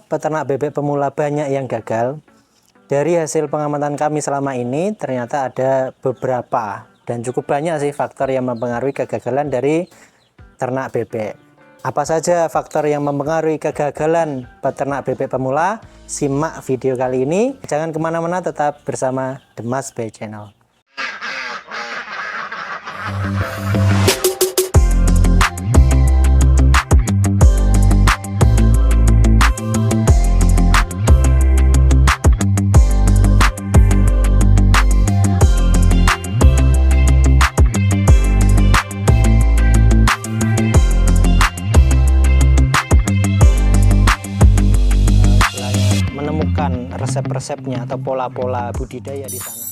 Peternak bebek pemula banyak yang gagal? Dari hasil pengamatan kami selama ini ternyata ada beberapa dan cukup banyak sih faktor yang mempengaruhi kegagalan dari ternak bebek. Apa saja faktor yang mempengaruhi kegagalan peternak bebek pemula? Simak video kali ini. Jangan kemana-mana, tetap bersama The Mas Bay Channel. Menemukan resep-resepnya atau pola-pola budidaya di sana.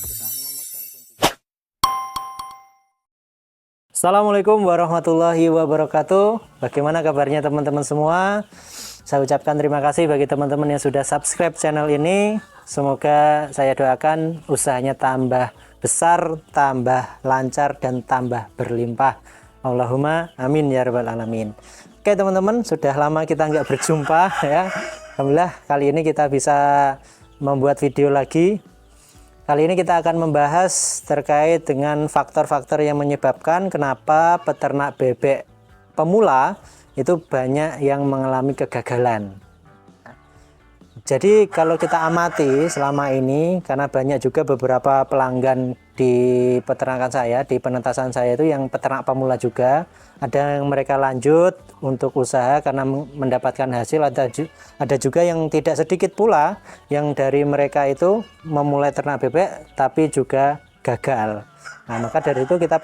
Assalamualaikum warahmatullahi wabarakatuh. Bagaimana kabarnya teman-teman semua? Saya ucapkan terima kasih bagi teman-teman yang sudah subscribe channel ini. Semoga saya doakan usahanya tambah besar, tambah lancar, dan tambah berlimpah. Allahumma amin ya rabbal alamin. Oke teman-teman, sudah lama kita nggak berjumpa ya. Alhamdulillah kali ini kita bisa membuat video lagi. Kali ini kita akan membahas terkait dengan faktor-faktor yang menyebabkan kenapa peternak bebek pemula itu banyak yang mengalami kegagalan. Jadi kalau kita amati selama ini, karena banyak juga beberapa pelanggan di peternakan saya, di penetasan saya itu yang peternak pemula juga. Ada yang mereka lanjut untuk usaha karena mendapatkan hasil, ada juga yang tidak sedikit pula yang dari mereka itu memulai ternak bebek tapi juga gagal. Nah, maka dari itu kita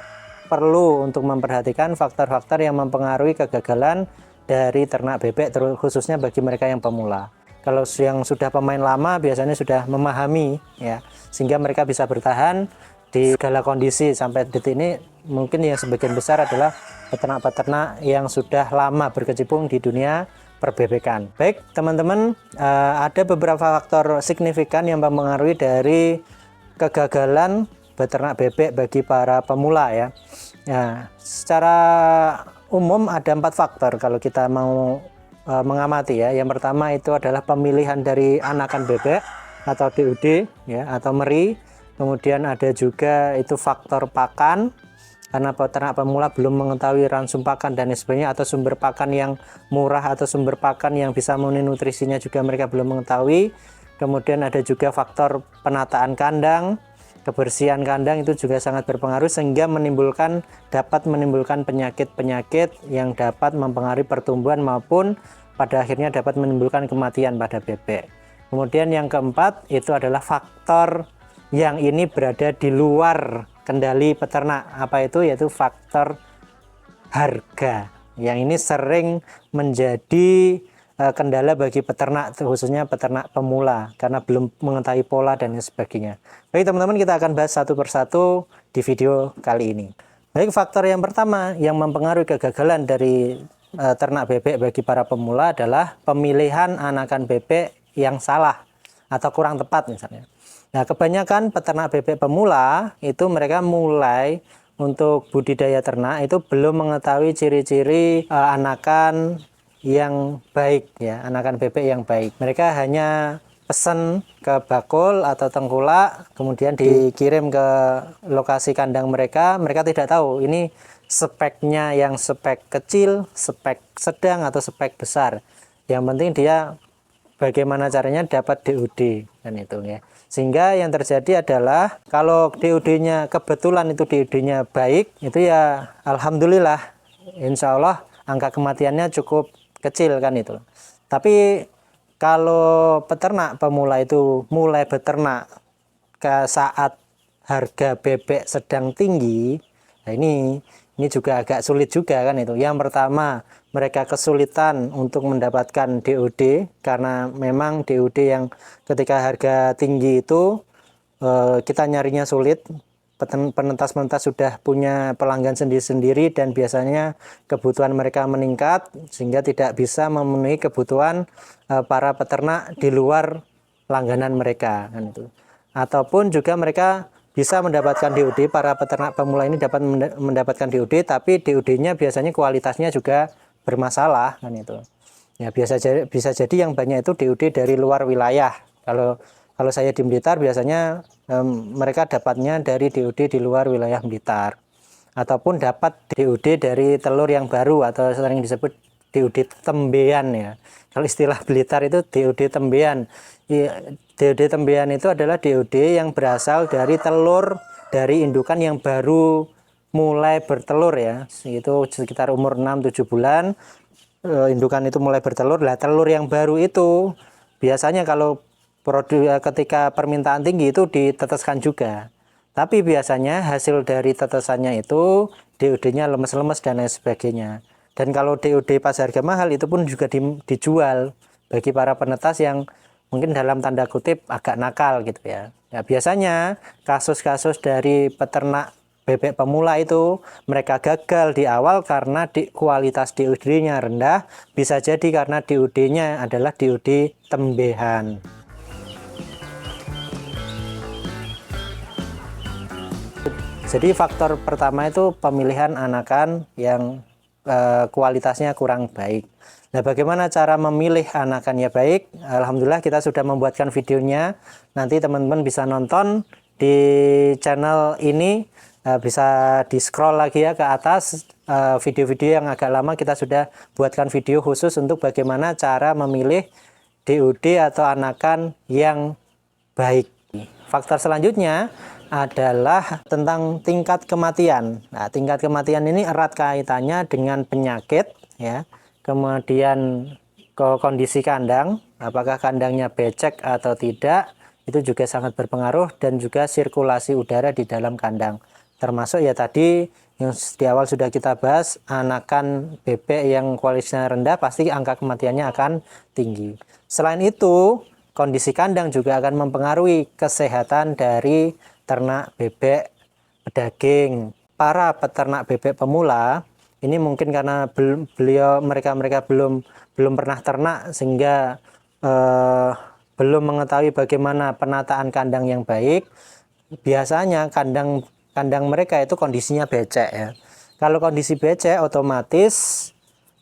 perlu untuk memperhatikan faktor-faktor yang mempengaruhi kegagalan dari ternak bebek, khususnya bagi mereka yang pemula. Kalau yang sudah pemain lama biasanya sudah memahami ya, sehingga mereka bisa bertahan di segala kondisi sampai detik ini. Mungkin yang sebagian besar adalah peternak-peternak yang sudah lama berkecimpung di dunia perbebekan. Baik teman-teman, ada beberapa faktor signifikan yang mempengaruhi dari kegagalan beternak bebek bagi para pemula ya. Nah, secara umum ada 4 faktor kalau kita mau mengamati ya. Yang pertama itu adalah pemilihan dari anakan bebek atau DUD ya, atau meri. Kemudian ada juga itu faktor pakan, karena peternak pemula belum mengetahui ransum pakan dan sebagainya, atau sumber pakan yang murah atau sumber pakan yang bisa memenuhi nutrisinya juga mereka belum mengetahui. Kemudian ada juga faktor penataan kandang, kebersihan kandang itu juga sangat berpengaruh sehingga dapat menimbulkan penyakit-penyakit yang dapat mempengaruhi pertumbuhan maupun pada akhirnya dapat menimbulkan kematian pada bebek. Kemudian yang keempat itu adalah faktor yang ini berada di luar kendali peternak. Apa itu? Yaitu faktor harga. Yang ini sering menjadi kendala bagi peternak, khususnya peternak pemula, karena belum mengetahui pola dan sebagainya. Baik teman-teman, kita akan bahas satu persatu di video kali ini. Baik, faktor yang pertama yang mempengaruhi kegagalan dari ternak bebek bagi para pemula adalah pemilihan anakan bebek yang salah atau kurang tepat misalnya. Nah, kebanyakan peternak bebek pemula itu mereka mulai untuk budidaya ternak itu belum mengetahui ciri-ciri anakan yang baik ya, anakan bebek yang baik. Mereka hanya pesan ke bakul atau tengkulak, kemudian dikirim ke lokasi kandang mereka. Mereka tidak tahu ini speknya yang spek kecil, spek sedang, atau spek besar. Yang penting dia bagaimana caranya dapat DUD dan itu ya. Sehingga yang terjadi adalah kalau DUD-nya kebetulan itu DUD-nya baik, itu ya alhamdulillah, insya Allah angka kematiannya cukup kecil kan itu. Tapi kalau peternak pemula itu mulai beternak ke saat harga bebek sedang tinggi, nah ini juga agak sulit juga kan itu. Yang pertama, mereka kesulitan untuk mendapatkan DUD karena memang DUD yang ketika harga tinggi itu kita nyarinya sulit. Penetas-penetas sudah punya pelanggan sendiri-sendiri dan biasanya kebutuhan mereka meningkat sehingga tidak bisa memenuhi kebutuhan para peternak di luar langganan mereka kan itu. Ataupun juga mereka bisa mendapatkan DUD, para peternak pemula ini dapat mendapatkan DUD, tapi DUD-nya biasanya kualitasnya juga bermasalah kan itu. Ya, bisa jadi yang banyak itu DOD dari luar wilayah. Kalau saya di Blitar biasanya mereka dapatnya dari DOD di luar wilayah Blitar, ataupun dapat DOD dari telur yang baru atau sering disebut DOD tembean ya. Kalau istilah Blitar itu DOD tembean. Ya, DOD tembean itu adalah DOD yang berasal dari telur dari indukan yang baru mulai bertelur ya. Itu sekitar umur 6-7 bulan. Indukan itu mulai bertelur. Lah telur yang baru itu biasanya kalau ketika permintaan tinggi itu diteteskan juga. Tapi biasanya hasil dari tetesannya itu DOD-nya lemes-lemes dan lain sebagainya. Dan kalau DOD pas harga mahal itu pun juga dijual bagi para penetas yang mungkin dalam tanda kutip agak nakal gitu ya. Ya biasanya kasus-kasus dari peternak bebek pemula itu mereka gagal di awal karena kualitas DOD-nya rendah, bisa jadi karena DOD-nya adalah DOD tembehan. Jadi faktor pertama itu pemilihan anakan yang kualitasnya kurang baik. Nah, bagaimana cara memilih anakan yang baik? Alhamdulillah kita sudah membuatkan videonya. Nanti teman-teman bisa nonton di channel ini. Bisa di scroll lagi ya ke atas, video-video yang agak lama kita sudah buatkan video khusus untuk bagaimana cara memilih DOD atau anakan yang baik. Faktor selanjutnya adalah tentang tingkat kematian. Nah, tingkat kematian ini erat kaitannya dengan penyakit ya. Kemudian kondisi kandang, apakah kandangnya becek atau tidak, itu juga sangat berpengaruh, dan juga sirkulasi udara di dalam kandang. Termasuk ya tadi yang di awal sudah kita bahas, anakan bebek yang kualitasnya rendah pasti angka kematiannya akan tinggi. Selain itu, kondisi kandang juga akan mempengaruhi kesehatan dari ternak bebek pedaging. Para peternak bebek pemula ini mungkin karena mereka belum pernah ternak sehingga belum mengetahui bagaimana penataan kandang yang baik. Biasanya kandang mereka itu kondisinya becek ya. Kalau kondisi becek otomatis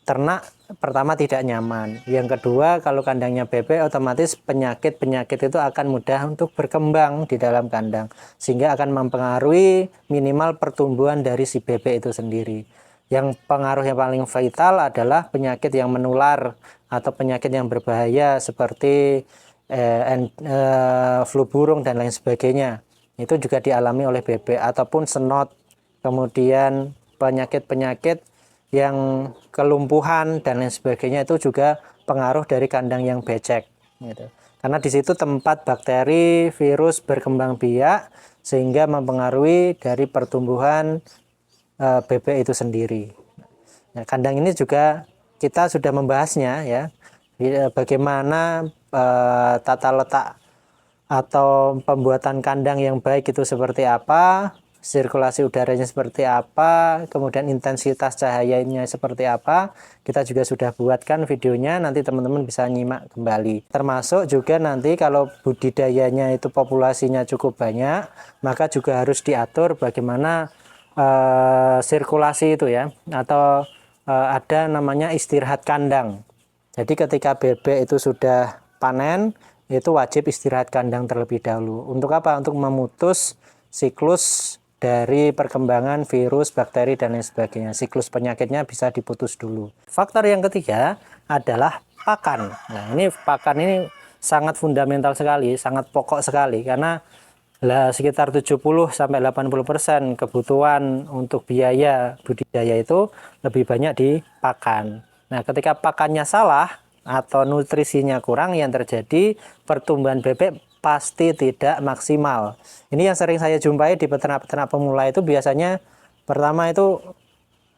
ternak pertama tidak nyaman. Yang kedua, kalau kandangnya bebek otomatis penyakit itu akan mudah untuk berkembang di dalam kandang, sehingga akan mempengaruhi minimal pertumbuhan dari si bebek itu sendiri. Yang pengaruh yang paling vital adalah penyakit yang menular atau penyakit yang berbahaya seperti flu burung dan lain sebagainya. Itu juga dialami oleh bebek, ataupun senot, kemudian penyakit-penyakit yang kelumpuhan dan lain sebagainya, itu juga pengaruh dari kandang yang becek gitu. Karena di situ tempat bakteri, virus berkembang biak sehingga mempengaruhi dari pertumbuhan bebek itu sendiri. Nah, kandang ini juga kita sudah membahasnya ya, bagaimana tata letak atau pembuatan kandang yang baik itu seperti apa, sirkulasi udaranya seperti apa, kemudian intensitas cahayanya seperti apa. Kita juga sudah buatkan videonya, nanti teman-teman bisa nyimak kembali. Termasuk juga nanti kalau budidayanya itu populasinya cukup banyak, maka juga harus diatur bagaimana sirkulasi itu ya, atau ada namanya istirahat kandang. Jadi ketika bebek itu sudah panen, itu wajib istirahat kandang terlebih dahulu. Untuk apa? Untuk memutus siklus dari perkembangan virus, bakteri, dan lain sebagainya. Siklus penyakitnya bisa diputus dulu. Faktor yang ketiga adalah pakan. Nah, ini pakan ini sangat fundamental sekali, sangat pokok sekali, karena sekitar 70-80% kebutuhan untuk biaya budidaya itu lebih banyak di pakan. Nah, ketika pakannya salah atau nutrisinya kurang, yang terjadi pertumbuhan bebek pasti tidak maksimal. Ini yang sering saya jumpai di peternak-peternak pemula itu, biasanya pertama itu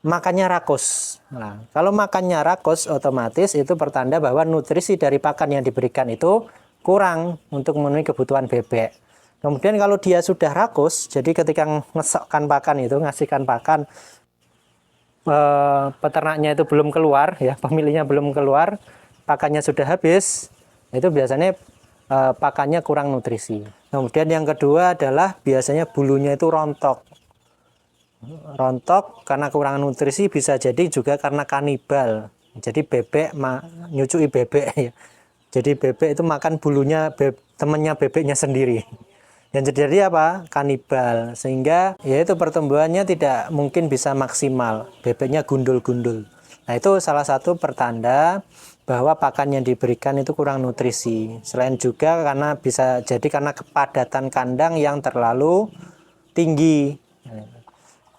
makannya rakus. Nah, kalau makannya rakus otomatis itu pertanda bahwa nutrisi dari pakan yang diberikan itu kurang untuk memenuhi kebutuhan bebek. Kemudian kalau dia sudah rakus, jadi ketika ngesokkan pakan itu, ngasihkan pakan, peternaknya itu belum keluar ya, pemiliknya belum keluar, pakannya sudah habis, itu biasanya pakannya kurang nutrisi. Kemudian yang kedua adalah biasanya bulunya itu rontok. Rontok karena kurang nutrisi, bisa jadi juga karena kanibal. Jadi bebek nyucui bebek ya. Jadi bebek itu makan bulunya temannya bebeknya sendiri. Yang terjadi apa? Kanibal. Sehingga yaitu pertumbuhannya tidak mungkin bisa maksimal. Bebeknya gundul-gundul. Nah, itu salah satu pertanda bahwa pakan yang diberikan itu kurang nutrisi. Selain juga karena bisa jadi karena kepadatan kandang yang terlalu tinggi.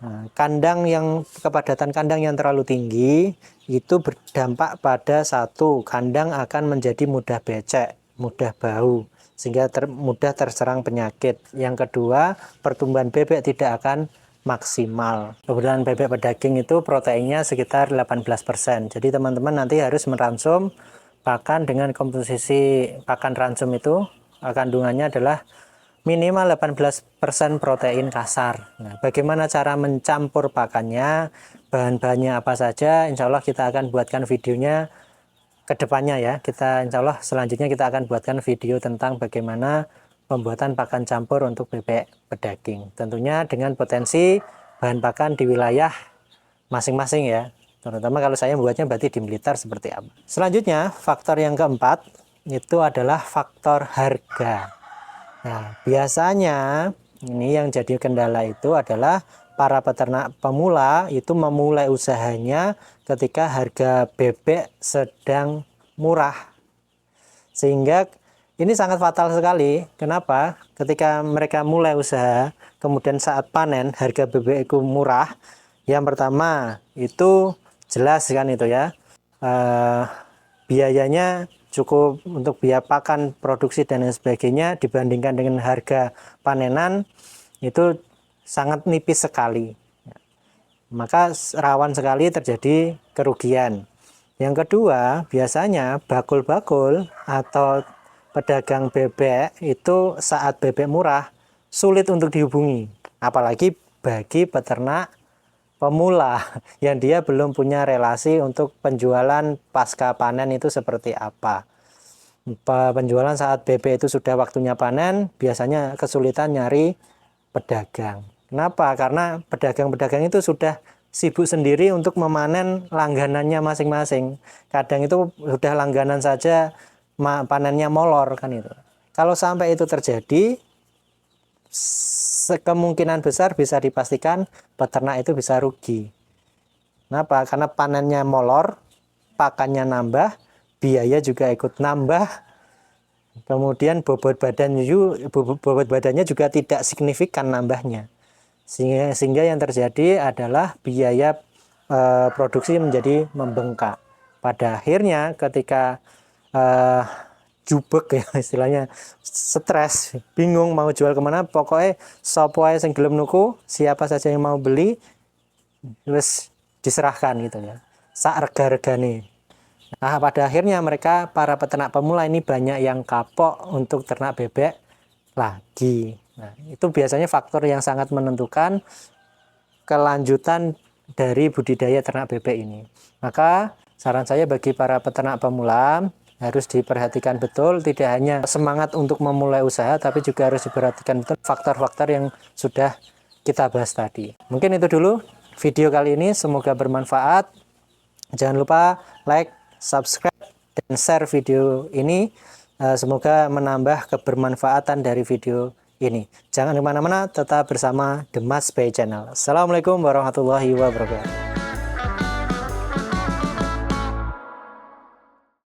Nah, kepadatan kandang yang terlalu tinggi itu berdampak pada satu, kandang akan menjadi mudah becek, mudah bau, sehingga mudah terserang penyakit. Yang kedua, pertumbuhan bebek tidak akan maksimal. Kebetulan bebek pedaging itu proteinnya sekitar 18%. Jadi teman-teman nanti harus meransum pakan dengan komposisi pakan ransum itu kandungannya adalah minimal 18% protein kasar. Nah, bagaimana cara mencampur pakannya, bahan-bahannya apa saja, insya Allah kita akan buatkan videonya ke depannya ya. Insya Allah selanjutnya kita akan buatkan video tentang bagaimana pembuatan pakan campur untuk bebek pedaging. Tentunya dengan potensi bahan pakan di wilayah masing-masing ya. Terutama kalau saya membuatnya berarti di Blitar seperti apa. Selanjutnya, faktor yang keempat itu adalah faktor harga. Nah, biasanya ini yang jadi kendala itu adalah para peternak pemula itu memulai usahanya ketika harga bebek sedang murah. Sehingga ini sangat fatal sekali. Kenapa? Ketika mereka mulai usaha, kemudian saat panen harga bebek itu murah. Yang pertama itu jelas kan itu ya. Biayanya cukup untuk biaya pakan, produksi dan lain sebagainya dibandingkan dengan harga panenan itu sangat nipis sekali. Maka rawan sekali terjadi kerugian. Yang kedua, biasanya bakul-bakul atau pedagang bebek itu saat bebek murah sulit untuk dihubungi. Apalagi bagi peternak pemula yang dia belum punya relasi untuk penjualan pasca panen itu seperti apa. Penjualan saat bebek itu sudah waktunya panen, biasanya kesulitan nyari pedagang. Kenapa? Karena pedagang-pedagang itu sudah sibuk sendiri untuk memanen langganannya masing-masing. Kadang itu sudah langganan saja panennya molor kan itu. Kalau sampai itu terjadi, kemungkinan besar bisa dipastikan peternak itu bisa rugi. Kenapa? Karena panennya molor, pakannya nambah, biaya juga ikut nambah, kemudian bobot badannya juga tidak signifikan nambahnya. Sehingga yang terjadi adalah biaya produksi menjadi membengkak. Pada akhirnya ketika jubek ya istilahnya, stres, bingung mau jual kemana, pokoknya sapa wae sing gelem nuku, siapa saja yang mau beli terus diserahkan gitu ya, sak rega-regane. Nah, pada akhirnya mereka para peternak pemula ini banyak yang kapok untuk ternak bebek lagi. Nah, itu biasanya faktor yang sangat menentukan kelanjutan dari budidaya ternak bebek ini. Maka saran saya bagi para peternak pemula harus diperhatikan betul, tidak hanya semangat untuk memulai usaha, tapi juga harus diperhatikan betul faktor-faktor yang sudah kita bahas tadi. Mungkin itu dulu video kali ini, semoga bermanfaat. Jangan lupa like, subscribe, dan share video ini. Semoga menambah kebermanfaatan dari video ini. Jangan kemana-mana, tetap bersama The Mas Bay Channel. Assalamualaikum warahmatullahi wabarakatuh.